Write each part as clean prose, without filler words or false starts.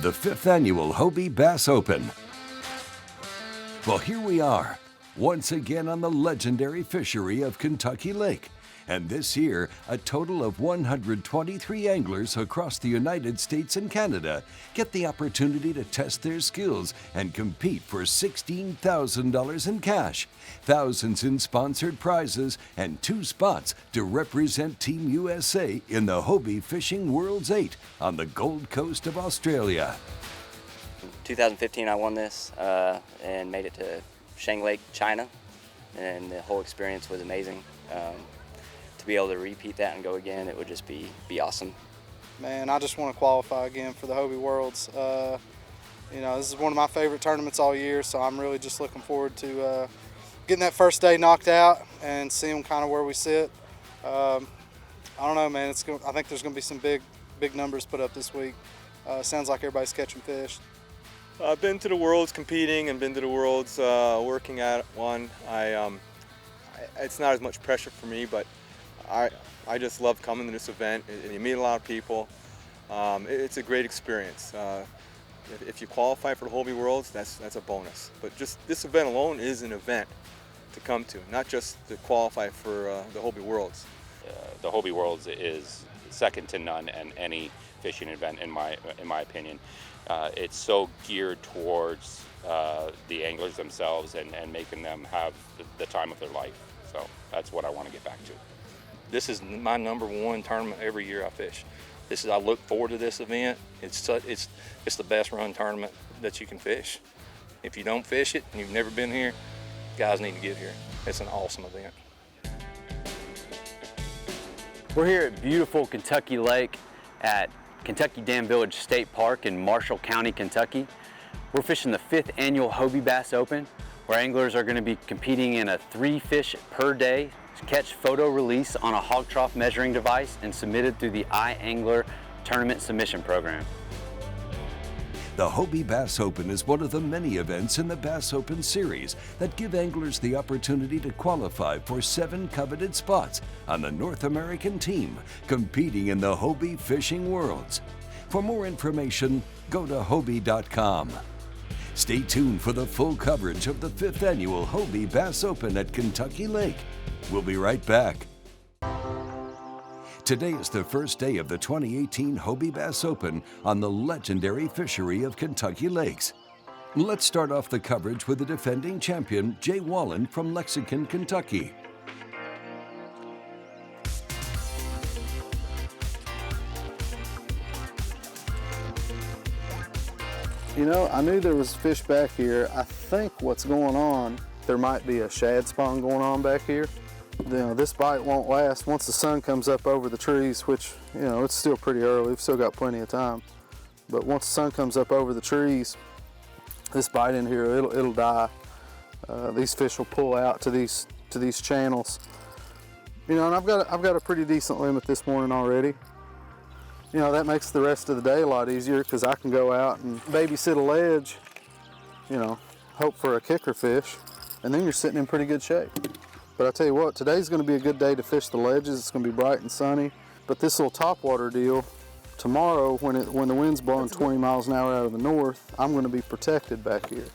the 5th annual Hobie Bass Open. Well, here we are, once again on the legendary fishery of Kentucky Lake. And this year, a total of 123 anglers across the United States and Canada get the opportunity to test their skills and compete for $16,000 in cash, thousands in sponsored prizes, and 2 spots to represent Team USA in the Hobie Fishing Worlds 8 on the Gold Coast of Australia. In 2015, I won this and made it to Shang Lake, China, and the whole experience was amazing. To be able to repeat that and go again, it would just be awesome. Man, I just want to qualify again for the Hobie Worlds. You know, this is one of my favorite tournaments all year, so I'm really just looking forward to getting that first day knocked out and seeing kind of where we sit. I don't know, man. I think there's going to be some big numbers put up this week. Sounds like everybody's catching fish. I've been to the Worlds competing and been to the Worlds working at one. It's not as much pressure for me, but I just love coming to this event. You meet a lot of people. It's a great experience. If you qualify for the Hobie Worlds, that's a bonus. But just this event alone is an event to come to, not just to qualify for the Hobie Worlds. The Hobie Worlds is second to none in any fishing event, in my opinion. It's so geared towards the anglers themselves and making them have the time of their life. So that's what I want to get back to. This is my #1 tournament every year I fish. I look forward to this event. It's the best run tournament that you can fish. If you don't fish it and you've never been here, guys need to get here. It's an awesome event. We're here at beautiful Kentucky Lake at Kentucky Dam Village State Park in Marshall County, Kentucky. We're fishing the 5th annual Hobie Bass Open, where anglers are going to be competing in a 3 fish per day catch photo release on a hog trough measuring device and submitted through the iAngler tournament submission program. The Hobie Bass Open is one of the many events in the Bass Open Series that give anglers the opportunity to qualify for 7 coveted spots on the North American team competing in the Hobie Fishing Worlds. For more information, go to Hobie.com. Stay tuned for the full coverage of the 5th annual Hobie Bass Open at Kentucky Lake. We'll be right back. Today is the first day of the 2018 Hobie Bass Open on the legendary fishery of Kentucky Lakes. Let's start off the coverage with the defending champion, Jay Wallen from Lexington, Kentucky. You know, I knew there was fish back here. I think what's going on, there might be a shad spawn going on back here. You know, this bite won't last once the sun comes up over the trees, which, you know, it's still pretty early. We've still got plenty of time. But once the sun comes up over the trees, this bite in here, it'll die. These fish will pull out to these channels. You know, and I've got a pretty decent limit this morning already. You know, that makes the rest of the day a lot easier because I can go out and babysit a ledge, you know, hope for a kicker fish, and then you're sitting in pretty good shape. But I tell you what, today's going to be a good day to fish the ledges. It's going to be bright and sunny. But this little topwater deal, tomorrow when the wind's blowing 20 miles an hour out of the north, I'm going to be protected back here.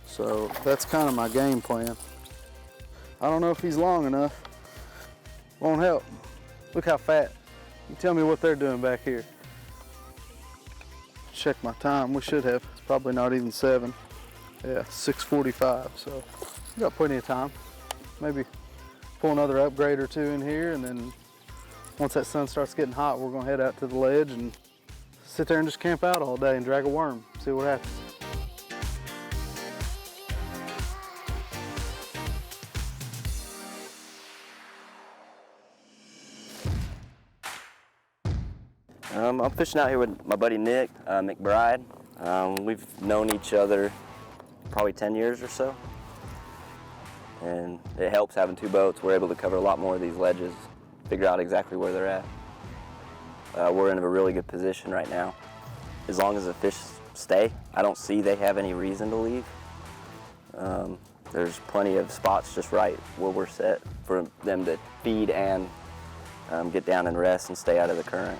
So that's kind of my game plan. I don't know if he's long enough. Won't help. Look how fat. You tell me what they're doing back here. Check my time. We should have. It's probably not even 7. Yeah, 6:45. So we got plenty of time. Maybe pull another upgrade or 2 in here, and then once that sun starts getting hot, we're gonna head out to the ledge and sit there and just camp out all day and drag a worm, see what happens. I'm fishing out here with my buddy Nick McBride. We've known each other probably 10 years or so. And it helps having 2 boats. We're able to cover a lot more of these ledges, figure out exactly where they're at. We're in a really good position right now. As long as the fish stay, I don't see they have any reason to leave. There's plenty of spots just right where we're set for them to feed and get down and rest and stay out of the current.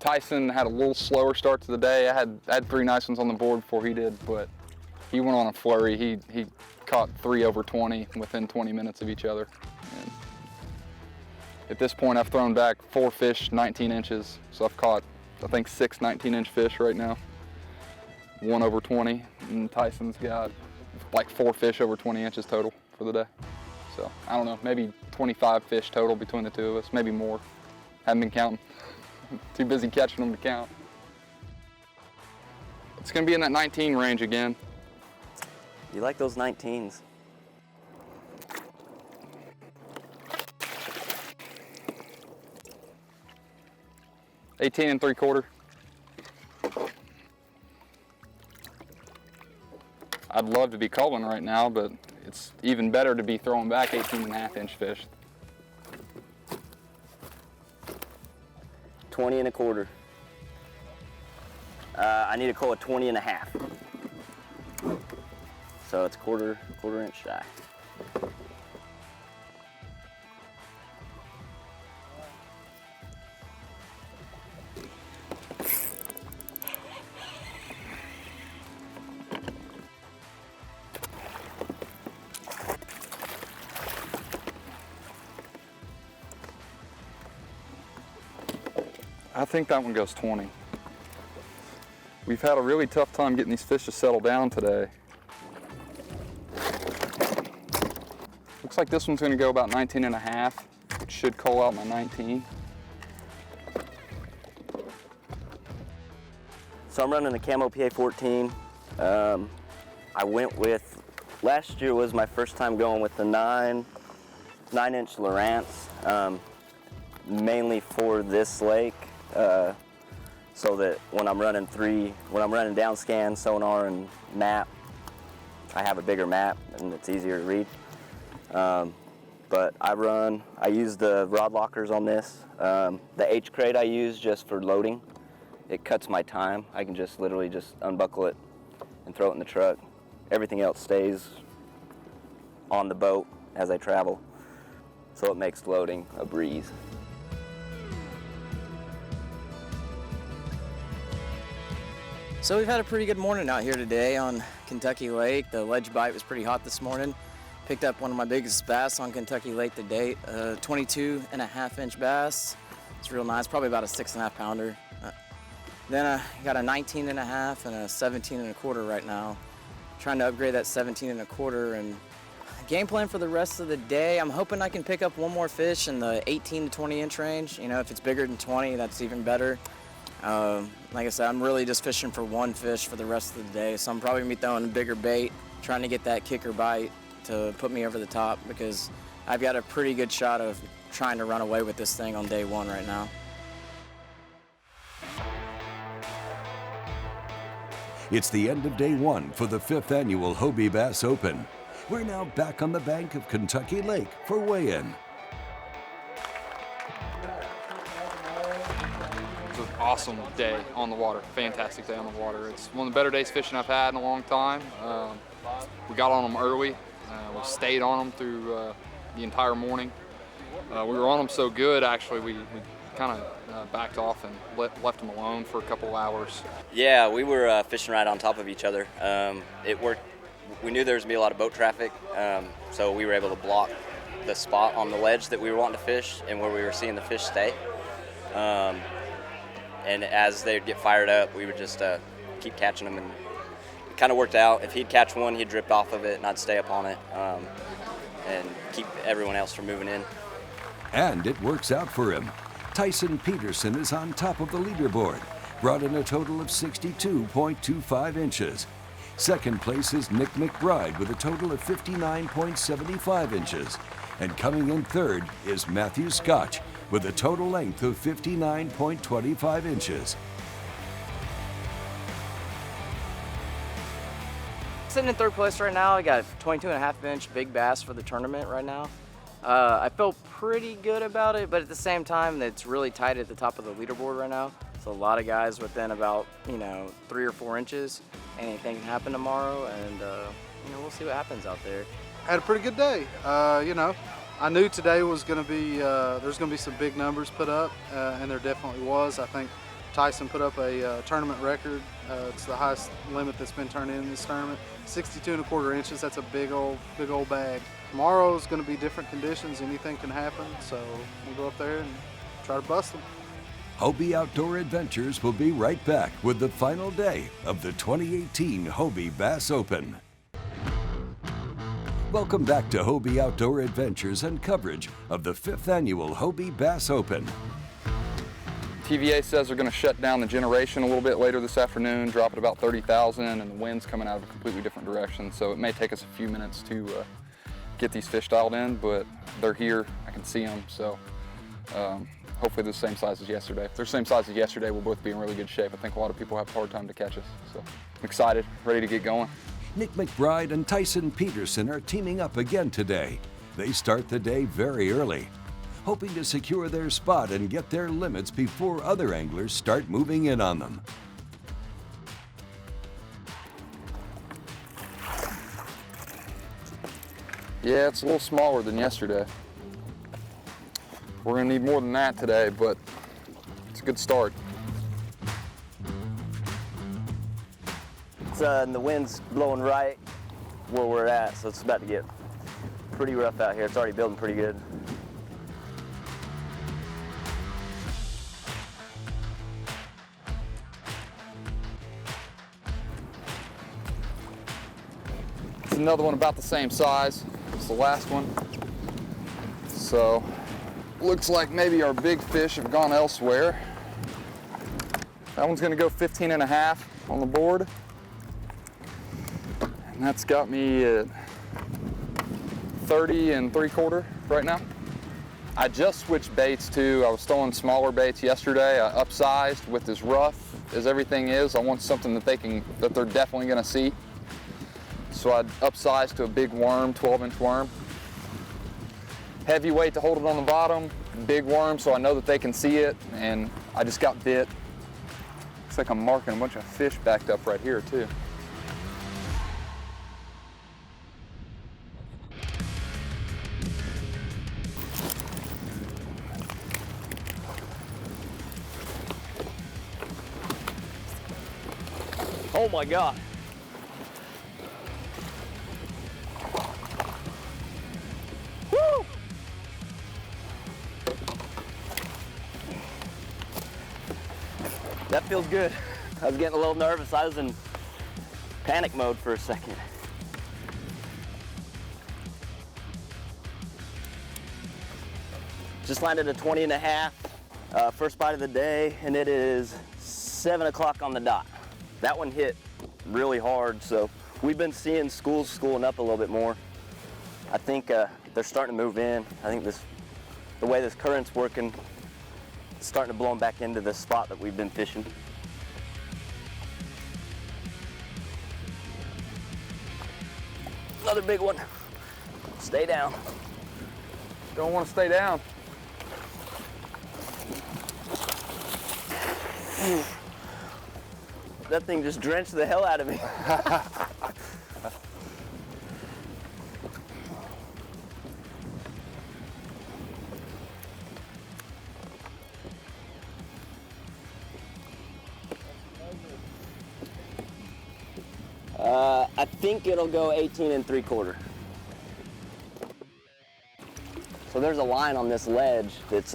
Tyson had a little slower start to the day. I had 3 nice ones on the board before he did, but he went on a flurry. He caught 3 over 20 within 20 minutes of each other. And at this point, I've thrown back 4 fish 19 inches, so I've caught, I think, 6 19-inch fish right now. 1 over 20, and Tyson's got like 4 fish over 20 inches total for the day. So I don't know, maybe 25 fish total between the two of us, maybe more. Haven't been counting. Too busy catching them to count. It's gonna be in that 19 range again. You like those 19s? $18 3/4. I'd love to be culling right now, but it's even better to be throwing back 18.5-inch fish. 20 1/4. I need to call a 20 1/2. So it's quarter inch shy. I think that one goes 20. We've had a really tough time getting these fish to settle down today. Looks like this one's gonna go about 19.5, which should call out my 19. So I'm running a Camo PA14. I went with, last year was my first time going with the 9-inch Lowrance, mainly for this lake. So that when I'm running down scan, sonar, and map, I have a bigger map and it's easier to read. But I use the rod lockers on this. The H crate I use just for loading. It cuts my time. I can just literally just unbuckle it and throw it in the truck. Everything else stays on the boat as I travel. So it makes loading a breeze. So we've had a pretty good morning out here today on Kentucky Lake. The ledge bite was pretty hot this morning. Picked up one of my biggest bass on Kentucky Lake to date, a 22.5-inch bass. It's real nice, probably about a 6.5 pounder. Then I got a 19.5 and a 17.25 right now. Trying to upgrade that 17.25, and game plan for the rest of the day, I'm hoping I can pick up one more fish in the 18 to 20 inch range. You know, if it's bigger than 20, that's even better. Like I said, I'm really just fishing for one fish for the rest of the day, so I'm probably gonna be throwing a bigger bait, trying to get that kicker bite to put me over the top, because I've got a pretty good shot of trying to run away with this thing on day one right now. It's the end of day 1 for the 5th annual Hobie Bass Open. We're now back on the bank of Kentucky Lake for weigh-in. It's an awesome day on the water, fantastic day on the water. It's one of the better days fishing I've had in a long time. We got on them early. We stayed on them through the entire morning. We were on them so good, actually, we kind of backed off and left them alone for a couple hours. Yeah, we were fishing right on top of each other. It worked. We knew there was going to be a lot of boat traffic, so we were able to block the spot on the ledge that we were wanting to fish and where we were seeing the fish stay. And as they'd get fired up, we would just keep catching them, and it kind of worked out. If he'd catch one, he'd drip off of it, and I'd stay up on it and keep everyone else from moving in. And it works out for him. Tyson Peterson is on top of the leaderboard, brought in a total of 62.25 inches. Second place is Nick McBride with a total of 59.75 inches. And coming in third is Matthew Scotch with a total length of 59.25 inches. Sitting in third place right now. I got a 22.5-inch big bass for the tournament right now. I feel pretty good about it, but at the same time, it's really tight at the top of the leaderboard right now. So a lot of guys within about, 3 or 4 inches. Anything can happen tomorrow, and we'll see what happens out there. Had a pretty good day. I knew today was going to be, there's going to be some big numbers put up, and there definitely was. I think Tyson put up a tournament record. It's the highest limit that's been turned in this tournament. 62¼ inches. That's a big old bag. Tomorrow is going to be different conditions. Anything can happen. So we'll go up there and try to bust them. Hobie Outdoor Adventures will be right back with the final day of the 2018 Hobie Bass Open. Welcome back to Hobie Outdoor Adventures and coverage of the 5th annual Hobie Bass Open. TVA says they're going to shut down the generation a little bit later this afternoon, drop it about 30,000, and the wind's coming out of a completely different direction. So it may take us a few minutes to get these fish dialed in, but they're here. I can see them. So hopefully they're the same size as yesterday. If they're the same size as yesterday, we'll both be in really good shape. I think a lot of people have a hard time to catch us. So I'm excited, ready to get going. Nick McBride and Tyson Peterson are teaming up again today. They start the day very early, hoping to secure their spot and get their limits before other anglers start moving in on them. Yeah, it's a little smaller than yesterday. We're gonna need more than that today, but it's a good start. And the wind's blowing right where we're at, so it's about to get pretty rough out here. It's already building pretty good. It's another one about the same size as the last one. So, looks like maybe our big fish have gone elsewhere. That one's gonna go 15.5 on the board. And that's got me at 30.75 right now. I just switched baits too. I was throwing smaller baits yesterday. I upsized with as rough as everything is. I want something that they're definitely gonna see. So I upsized to a big worm, 12-inch worm. Heavy weight to hold it on the bottom, big worm so I know that they can see it, and I just got bit. Looks like I'm marking a bunch of fish backed up right here too. Oh my God. Woo! That feels good. I was getting a little nervous. I was in panic mode for a second. Just landed a 20.5, first bite of the day, and it is 7 o'clock on the dot. That one hit really hard, so we've been seeing schools schooling up a little bit more. I think they're starting to move in. I think the way this current's working, it's starting to blow them back into the spot that we've been fishing. Another big one. Stay down. Don't want to stay down. That thing just drenched the hell out of me. I think it'll go 18.75. So there's a line on this ledge that's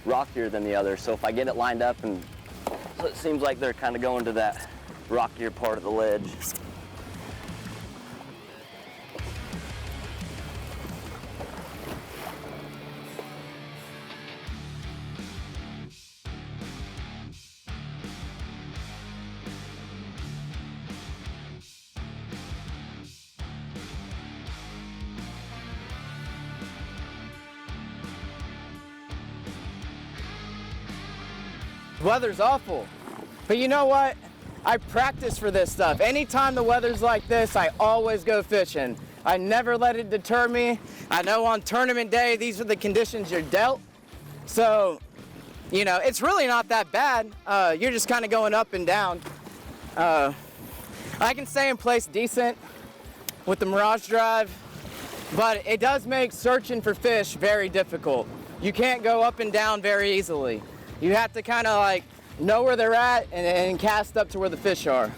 rockier than the other. So if I get it lined up, and so it seems like they're kind of going to that rockier part of the ledge. Weather's awful, but you know what? I practice for this stuff. Anytime the weather's like this, I always go fishing. I never let it deter me. I know on tournament day, these are the conditions you're dealt. So, you know, it's really not that bad. You're just kind of going up and down. I can stay in place decent with the Mirage Drive, but it does make searching for fish very difficult. You can't go up and down very easily. You have to kind of like know where they're at and cast up to where the fish are.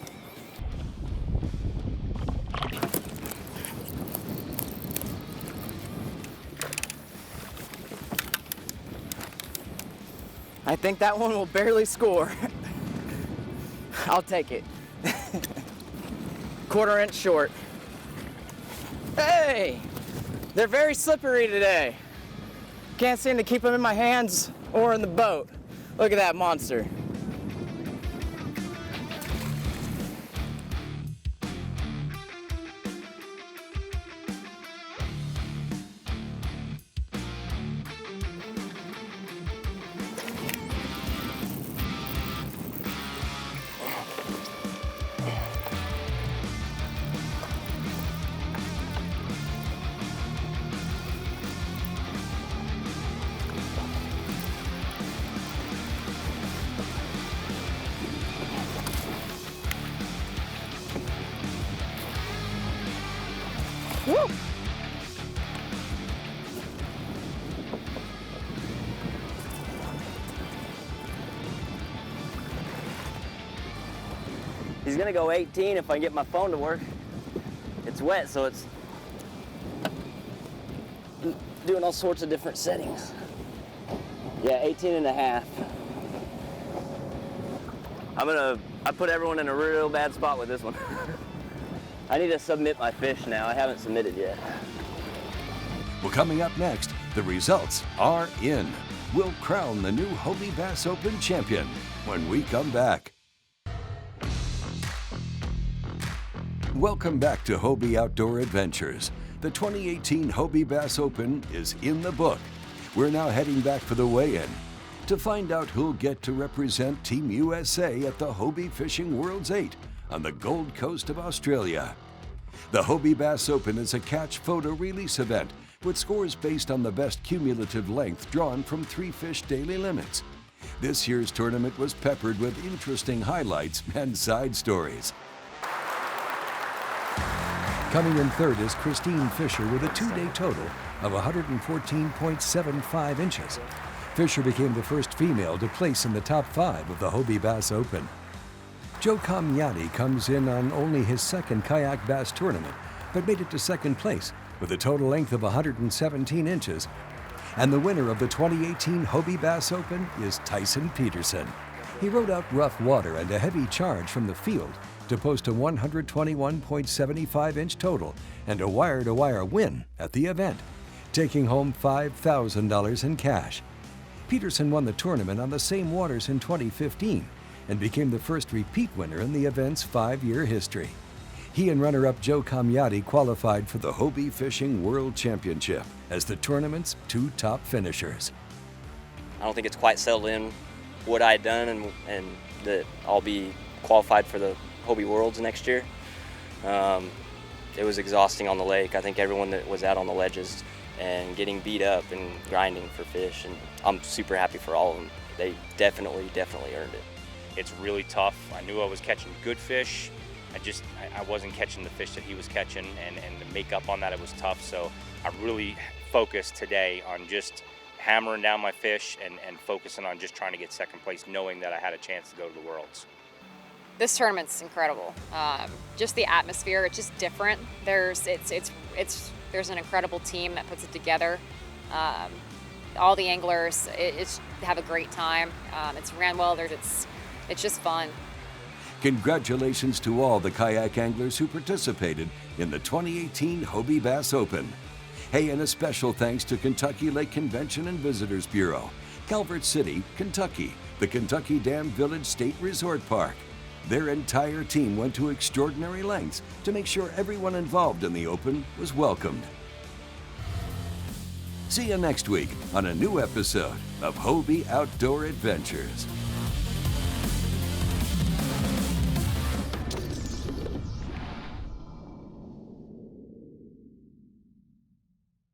I think that one will barely score. I'll take it. 1/4 inch short. Hey, they're very slippery today. Can't seem to keep them in my hands or in the boat. Look at that monster. Woo! He's gonna go 18 if I can get my phone to work. It's wet, so it's doing all sorts of different settings. Yeah, 18 and a half. I put everyone in a real bad spot with this one. I need to submit my fish now. I haven't submitted yet. Well, coming up next, the results are in. We'll crown the new Hobie Bass Open champion when we come back. Welcome back to Hobie Outdoor Adventures. The 2018 Hobie Bass Open is in the book. We're now heading back for the weigh-in to find out who'll get to represent Team USA at the Hobie Fishing Worlds 8 on the Gold Coast of Australia. The Hobie Bass Open is a catch photo release event with scores based on the best cumulative length drawn from 3 fish daily limits. This year's tournament was peppered with interesting highlights and side stories. Coming in third is Christine Fisher with a 2-day total of 114.75 inches. Fisher became the first female to place in the top 5 of the Hobie Bass Open. Joe Camiotti comes in on only his second kayak bass tournament, but made it to second place with a total length of 117 inches. And the winner of the 2018 Hobie Bass Open is Tyson Peterson. He rode out rough water and a heavy charge from the field to post a 121.75 inch total and a wire-to-wire win at the event, taking home $5,000 in cash. Peterson won the tournament on the same waters in 2015 and became the first repeat winner in the event's 5-year history. He and runner-up Joe Camiotti qualified for the Hobie Fishing World Championship as the tournament's 2 top finishers. I don't think it's quite settled in what I had done and that I'll be qualified for the Hobie Worlds next year. It was exhausting on the lake. I think everyone that was out on the ledges and getting beat up and grinding for fish, and I'm super happy for all of them. They definitely earned it. It's really tough. I knew I was catching good fish. I wasn't catching the fish that he was catching, and to make up on that, it was tough. So I really focused today on just hammering down my fish and focusing on just trying to get second place, knowing that I had a chance to go to the Worlds. This tournament's incredible. Just the atmosphere, it's just different. There's an incredible team that puts it together. All the anglers, have a great time. It's ran well. It's just fun. Congratulations to all the kayak anglers who participated in the 2018 Hobie Bass Open. Hey, and a special thanks to Kentucky Lake Convention and Visitors Bureau, Calvert City, Kentucky, the Kentucky Dam Village State Resort Park. Their entire team went to extraordinary lengths to make sure everyone involved in the Open was welcomed. See you next week on a new episode of Hobie Outdoor Adventures.